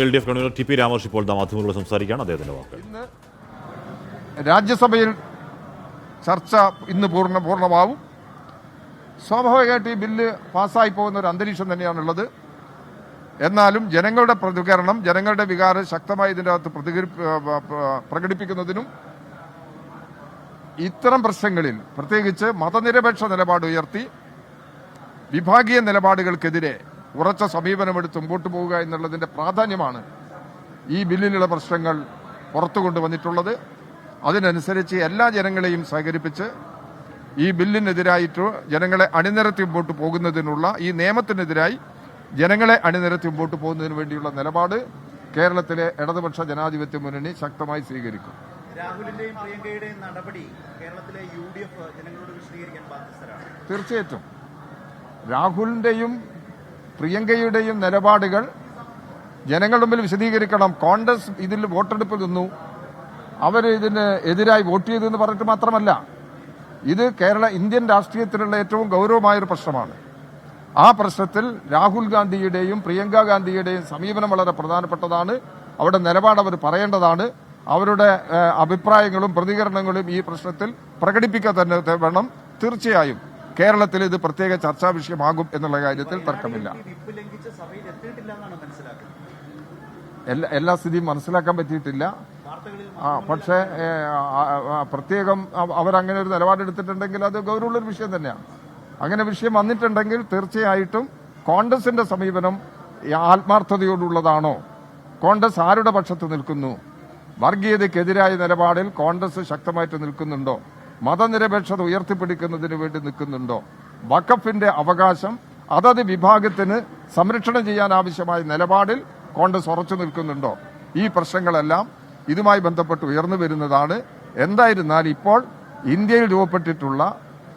LDF convener T P Ramakrishnan ഇപ്പോൾ മാധ്യമങ്ങളോട് സംസാരിക്കുകയാണ്. അദ്ദേഹത്തിന്റെ വാക്കുകൾ. ഇന്ന് രാജ്യസഭയിൽ ചർച്ച ഇന്ന് പൂർണ്ണമാവും. സ്വാഭാവികമായിട്ട് ഈ ബില്ല് പാസ്സായി പോകുന്ന ഒരു അന്തരീക്ഷം തന്നെയാണുള്ളത്. എന്നാലും ജനങ്ങളുടെ പ്രതികരണം, ജനങ്ങളുടെ വികാരം ശക്തമായി ഇതിൻ്റെ അകത്ത് പ്രകടിപ്പിക്കുന്നതിനും ഇത്തരം പ്രശ്നങ്ങളിൽ പ്രത്യേകിച്ച് മതനിരപേക്ഷ നിലപാട് ഉയർത്തി വിഭാഗീയ നിലപാടുകൾക്കെതിരെ ഉറച്ച സമീപനമെടുത്ത് മുമ്പോട്ട് പോവുക എന്നുള്ളതിന്റെ പ്രാധാന്യമാണ് ഈ ബില്ലിലുള്ള പ്രശ്നങ്ങൾ പുറത്തു കൊണ്ടുവന്നിട്ടുള്ളത്. അതിനനുസരിച്ച് എല്ലാ ജനങ്ങളെയും സഹകരിപ്പിച്ച് ഈ ബില്ലിനെതിരായിട്ട് ജനങ്ങളെ അണിനിരത്തി മുമ്പോട്ട് പോകുന്നതിനുള്ള, ഈ നിയമത്തിനെതിരായി ജനങ്ങളെ അണിനിരത്തി മുമ്പോട്ട് പോകുന്നതിന് വേണ്ടിയുള്ള നിലപാട് കേരളത്തിലെ ഇടതുപക്ഷ ജനാധിപത്യ മുന്നണി ശക്തമായി സ്വീകരിക്കും. രാഹുലിന്റെയും പ്രിയങ്കയുടെയും നടപടി കേരളത്തിലെ UDF ജനങ്ങളോട് വിശദീകരിക്കാൻ ബാധ്യസ്ഥരാണ്. തീർച്ചയായിട്ടും രാഹുലിന്റെയും പ്രിയങ്കയുടെയും നിലപാടുകൾ ജനങ്ങളുടെ മുമ്പിൽ വിശദീകരിക്കണം. കോൺഗ്രസ് ഇതിൽ വോട്ടെടുപ്പിൽ നിന്നു, അവർ ഇതിന് എതിരായി വോട്ട് ചെയ്തെന്ന് പറഞ്ഞിട്ട് മാത്രമല്ല, ഇത് ഇന്ത്യൻ രാഷ്ട്രീയത്തിലുള്ള ഏറ്റവും ഗൗരവമായൊരു പ്രശ്നമാണ്. ആ പ്രശ്നത്തിൽ രാഹുൽ ഗാന്ധിയുടെയും പ്രിയങ്ക ഗാന്ധിയുടെയും സമീപനം വളരെ പ്രധാനപ്പെട്ടതാണ്. അവരുടെ നിലപാട് അവർ പറയേണ്ടതാണ്. അവരുടെ അഭിപ്രായങ്ങളും പ്രതികരണങ്ങളും ഈ പ്രശ്നത്തിൽ പ്രകടിപ്പിക്കാൻ തന്നെ വേണം. തീർച്ചയായും കേരളത്തിൽ ഇത് പ്രത്യേക ചർച്ചാ വിഷയമാകും എന്നുള്ള കാര്യത്തിൽ തർക്കമില്ല. എല്ലാ സ്ഥിതിയും മനസ്സിലാക്കാൻ പറ്റിയിട്ടില്ല. പക്ഷേ പ്രത്യേകം അവരങ്ങനെ ഒരു നിലപാടെടുത്തിട്ടുണ്ടെങ്കിൽ അത് ഗൗരവമുള്ളൊരു വിഷയം തന്നെയാണ്. അങ്ങനെ വിഷയം വന്നിട്ടുണ്ടെങ്കിൽ തീർച്ചയായിട്ടും കോൺഗ്രസിന്റെ സമീപനം ആത്മാർത്ഥതയോടുള്ളതാണോ, കോൺഗ്രസ് ആരുടെ പക്ഷത്ത് നിൽക്കുന്നു, വർഗീയതയ്ക്കെതിരായ നിലപാടിൽ കോൺഗ്രസ് ശക്തമായിട്ട് നിൽക്കുന്നുണ്ടോ, മതനിരപേക്ഷത ഉയർത്തിപ്പിടിക്കുന്നതിന് വേണ്ടി നിൽക്കുന്നുണ്ടോ, വഖഫിന്റെ അവകാശം അതത് വിഭാഗത്തിന് സംരക്ഷണം ചെയ്യാൻ ആവശ്യമായ നിലപാടിൽ കോൺഗ്രസ് ഉറച്ചു നിൽക്കുന്നുണ്ടോ, ഈ പ്രശ്നങ്ങളെല്ലാം ഇതുമായി ബന്ധപ്പെട്ട് ഉയർന്നു വരുന്നതാണ്. എന്തായിരുന്നാൽ ഇപ്പോൾ ഇന്ത്യയിൽ രൂപപ്പെട്ടിട്ടുള്ള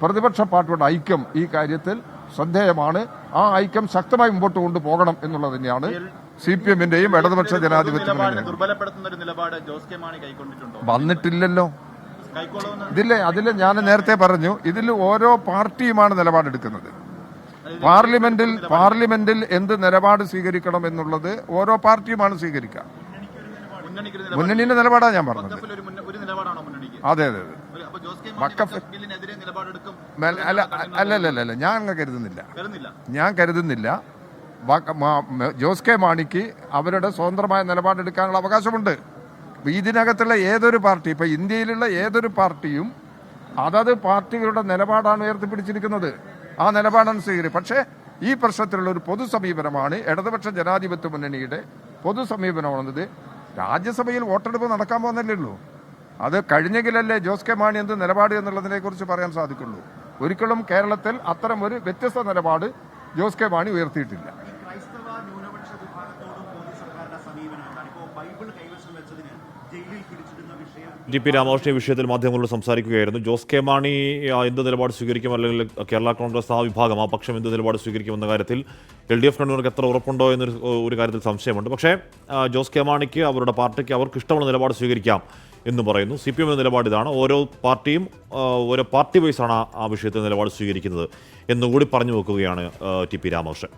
പ്രതിപക്ഷ പാർട്ടിയുടെ ഐക്യം ഈ കാര്യത്തിൽ ശ്രദ്ധേയമാണ്. ആ ഐക്യം ശക്തമായി മുമ്പോട്ട് കൊണ്ടുപോകണം എന്നുള്ളത് തന്നെയാണ് CPM-ന്റെയും ഇടതുപക്ഷ ജനാധിപത്യ വന്നിട്ടില്ലല്ലോ. അതിൽ ഞാൻ നേരത്തെ പറഞ്ഞു, ഇതിൽ ഓരോ പാർട്ടിയുമാണ് നിലപാടെടുക്കുന്നത്. പാർലമെന്റിൽ എന്ത് നിലപാട് സ്വീകരിക്കണം എന്നുള്ളത് ഓരോ പാർട്ടിയുമാണ് സ്വീകരിക്കുക. മുന്നണിയുടെ നിലപാടാണ് ഞാൻ പറഞ്ഞത്. അതെ അതെ അതെ. അല്ലല്ല, ഞാൻ കരുതുന്നില്ല. ജോസ് കെ മാണിക്ക് അവരുടെ സ്വതന്ത്രമായ നിലപാടെടുക്കാനുള്ള അവകാശമുണ്ട്. ഇതിനകത്തുള്ള ഏതൊരു പാർട്ടി, ഇപ്പൊ ഇന്ത്യയിലുള്ള ഏതൊരു പാർട്ടിയും അതത് പാർട്ടികളുടെ നിലപാടാണ് ഉയർത്തിപ്പിടിച്ചിരിക്കുന്നത്. ആ നിലപാടാണ് സ്വീകരിക്കുക. പക്ഷേ ഈ പ്രശ്നത്തിലുള്ള ഒരു പൊതു സമീപനമാണ് ഇടതുപക്ഷ ജനാധിപത്യ മുന്നണിയുടെ പൊതു സമീപനമാണെന്നത്. രാജ്യസഭയിൽ വോട്ടെടുപ്പ് നടക്കാൻ പോകുന്നല്ലേ ഉള്ളൂ. അത് കഴിഞ്ഞെങ്കിലല്ലേ ജോസ് കെ മാണി എന്ത് നിലപാട് എന്നുള്ളതിനെ കുറിച്ച് പറയാൻ സാധിക്കുള്ളൂ. ഒരിക്കലും കേരളത്തിൽ അത്തരം ഒരു വ്യത്യസ്ത നിലപാട് ജോസ് കെ മാണി ഉയർത്തിയിട്ടില്ല. ടി പി രാമകൃഷ്ണൻ വിഷയത്തിൽ മാധ്യമങ്ങളോട് സംസാരിക്കുകയായിരുന്നു. ജോസ് കെ മാണി എന്ത് നിലപാട് സ്വീകരിക്കും, അല്ലെങ്കിൽ കേരള കോൺഗ്രസ് ആ വിഭാഗം, ആ പക്ഷം എന്ത് നിലപാട് സ്വീകരിക്കുമെന്ന കാര്യത്തിൽ LDF കൺവീനർക്ക് എത്ര ഉറപ്പുണ്ടോ എന്നൊരു കാര്യത്തിൽ സംശയമുണ്ട്. പക്ഷേ ജോസ് കെ മാണിക്ക് അവരുടെ പാർട്ടിക്ക് അവർക്ക് ഇഷ്ടമുള്ള നിലപാട് സ്വീകരിക്കാം എന്ന് പറയുന്നു. CPM നിലപാട് ഇതാണ്. ഓരോ പാർട്ടിയും ഓരോ പാർട്ടി വൈസാണ് ആ വിഷയത്തിൽ നിലപാട് സ്വീകരിക്കുന്നത് എന്നുകൂടി പറഞ്ഞു വെക്കുകയാണ് ടി പി രാമകൃഷ്ണൻ.